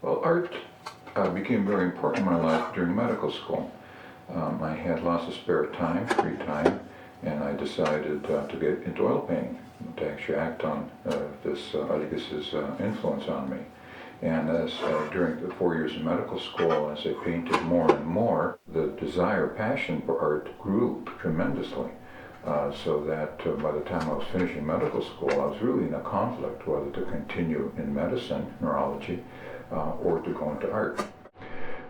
Well, art became very important in my life during medical school. I had lots of spare time, free time, and I decided to get into oil painting, to actually act on this Aligas's influence on me. And as during the 4 years of medical school, as I painted more and more, the desire, passion for art grew tremendously. So that by the time I was finishing medical school, I was really in a conflict whether to continue in medicine, neurology, or to go into art.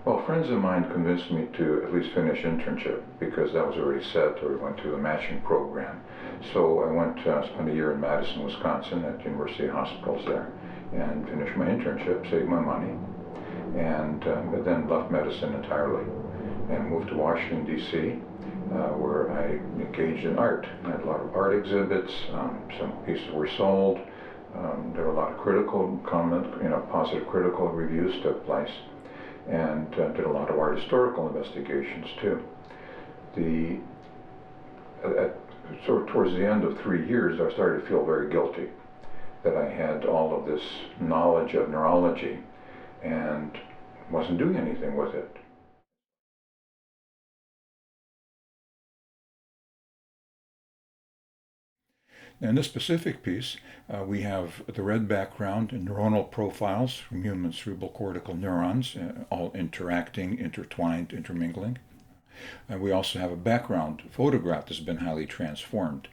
Well, friends of mine convinced me to at least finish internship because that was already set, or we went through the matching program. So I went to spend a year in Madison, Wisconsin at University Hospitals there and finished my internship, saved my money, and but then left medicine entirely and moved to Washington, D.C., where I engaged in art. I had a lot of art exhibits, some pieces were sold, there were a lot of critical comment, positive critical reviews took place, and did a lot of art historical investigations too. Sort of towards the end of 3 years, I started to feel very guilty that I had all of this knowledge of neurology and wasn't doing anything with it. In this specific piece, we have the red background and neuronal profiles from human cerebral cortical neurons, all interacting, intertwined, intermingling. And we also have a background photograph that's been highly transformed.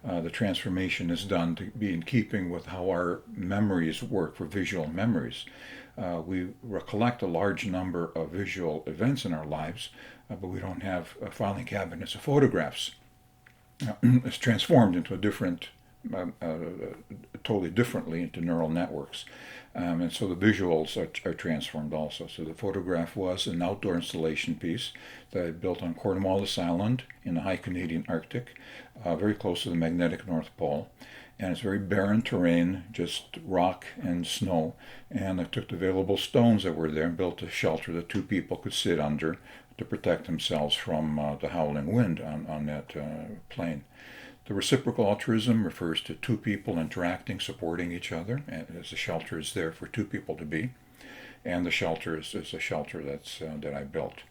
The transformation is done to be in keeping with how our memories work for visual memories. We recollect a large number of visual events in our lives, but we don't have filing cabinets of photographs. It's transformed into a different, totally differently into neural networks. And so the visuals are transformed also. So the photograph was an outdoor installation piece that I built on Cornwallis Island in the high Canadian Arctic, very close to the magnetic North Pole. And it's very barren terrain, just rock and snow. And I took the available stones that were there and built a shelter that two people could sit under to protect themselves from the howling wind on that plain. The reciprocal altruism refers to two people interacting, supporting each other, as the shelter is there for two people to be, and the shelter is a shelter that I built.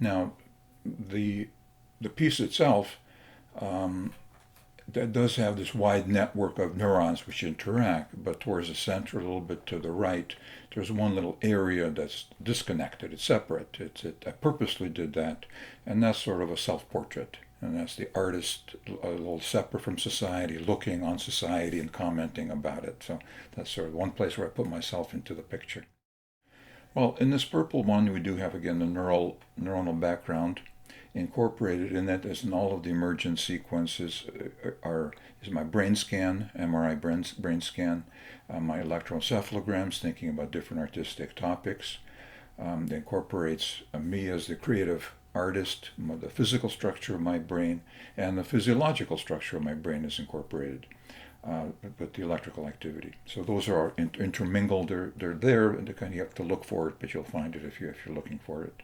Now, the piece itself that does have this wide network of neurons which interact, but towards the center, a little bit to the right, there's one little area that's disconnected. It's separate. I purposely did that, and that's sort of a self-portrait. And that's the artist a little separate from society, looking on society and commenting about it. So that's sort of one place where I put myself into the picture. Well, in this purple one, we do have, again, the neuronal background incorporated in that, as in all of the emergent sequences, is my brain scan, MRI brain scan, my electroencephalograms, thinking about different artistic topics. That incorporates me as the creative artist, the physical structure of my brain, and the physiological structure of my brain is incorporated with the electrical activity. So those are intermingled. They're there, and you have to look for it, but you'll find it if you're looking for it.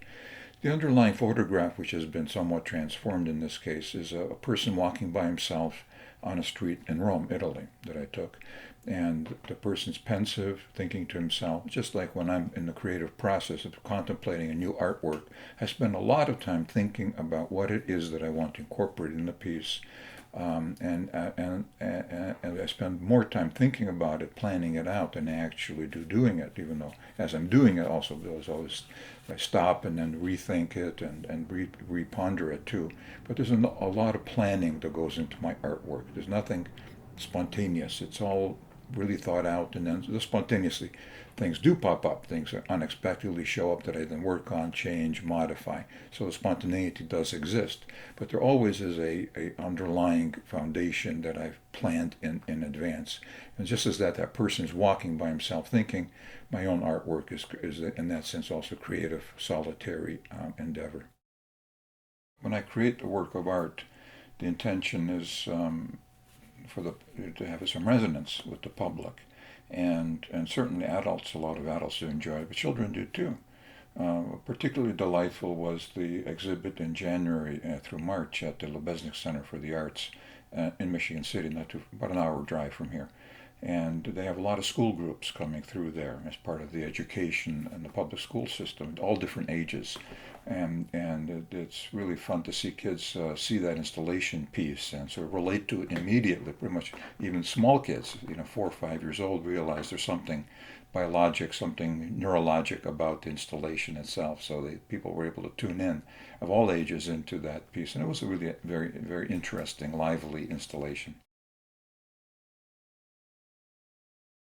The underlying photograph, which has been somewhat transformed in this case, is a person walking by himself on a street in Rome, Italy, that I took. And the person's pensive, thinking to himself, just like when I'm in the creative process of contemplating a new artwork, I spend a lot of time thinking about what it is that I want to incorporate in the piece. And I spend more time thinking about it, planning it out, than I actually do doing it, even though as I'm doing it also there's always, I stop and then rethink it and reponder it too. But there's a lot of planning that goes into my artwork. There's nothing spontaneous. It's all really thought out, and then spontaneously things do pop up. Things that unexpectedly show up that I then work on, change, modify. So the spontaneity does exist, but there always is a underlying foundation that I've planned in advance. And just as that person is walking by himself thinking, my own artwork is in that sense also creative, solitary endeavor. When I create the work of art, the intention is to have some resonance with the public, and certainly adults. A lot of adults do enjoy it, but children do too. Particularly delightful was the exhibit in January through March at the Lebesnick Center for the Arts in Michigan City, about an hour drive from here. And they have a lot of school groups coming through there as part of the education and the public school system, all different ages. It's really fun to see kids see that installation piece and sort of relate to it immediately. Pretty much even small kids, 4 or 5 years old, realize there's something biologic, something neurologic about the installation itself. So people were able to tune in of all ages into that piece. And it was a really very, very interesting, lively installation.